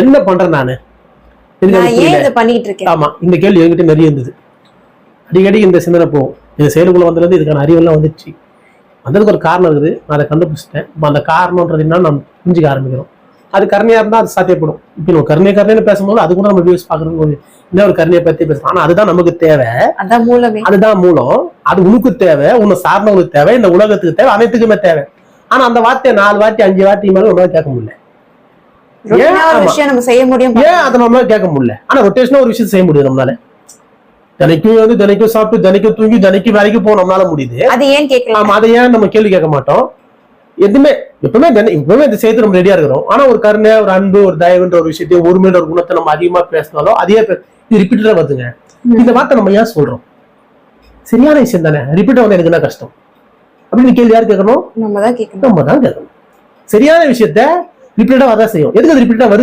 என்ன பண்றேன் நானு? ஆமா, இந்த கேள்வி என்கிட்ட நிறைய இருந்தது. அடிக்கடி இந்த சிந்தனை போகும். இந்த செயலுக்குள்ள வந்ததுல இதுக்கான அறிவெல்லாம் வந்துச்சு. வந்ததுக்கு ஒரு காரணம் இருக்குது, நான் அதை கண்டுபிடிச்சிட்டேன். இப்போ அந்த காரணம்ன்றது என்ன நம்ம புரிஞ்சுக்க ஆரம்பிக்கிறோம். அது கருணையா இருந்தா அது சாத்தியப்படும். இப்போ நம்ம கருணைன்னு பேசும்போது அது கூட நம்ம வியூஸ் பாக்குறது இன்னும் ஒரு கருணையை பத்தி பேசலாம். ஆனா அதுதான் நமக்கு தேவை, அதுதான் மூலம். அது உனக்கு தேவை, உன்னை சார்ந்தவங்களுக்கு தேவை, இந்த உலகத்துக்கு தேவை, அனைத்துக்குமே தேவை. ஆனா அந்த வார்த்தையை 4 வாட்டி 5 வாட்டி மேல நம்மளால கேட்க முடியல. ஏன் அதை நம்மளால கேட்க முடியல? ஆனா ரொட்டேஷனா ஒரு விஷயம் செய்ய முடியும் நம்மளால. தினைக்கும் சாப்பிட்டு, தினைக்கும் தூங்கி, தினைக்கும் வேலைக்கு போக நம்மளால முடியுது. அது ஏன் கேட்கலாம்? அதை ஏன் நம்ம கேள்வி கேட்க மாட்டோம்? எப்பவுமே இதை செய்து நம்ம ரெடியா இருக்கிறோம். ஆனா ஒரு கருணை, ஒரு அன்பு, ஒரு தயவுன்ற ஒரு விஷயத்தையும் ஒருமையோட ஒரு குணத்தை நம்ம அதிகமா பேசினாலும் அதே இது ரிப்பீட்டடா வருதுங்க. இந்த வார்த்தை நம்ம ஏன் சொல்றோம்? சரியான விஷயம் தானே. ரிப்பீட்டா வந்து எனக்கு என்ன கஷ்டம் அப்படின்னு கேள்வி யார் கேட்கணும்? நம்ம தான் கேட்கணும். சரியான விஷயத்த ரிப்பீட்டடா வரதான் செய்யும். எதுக்கு அது ரிப்பீட்டடா வருது?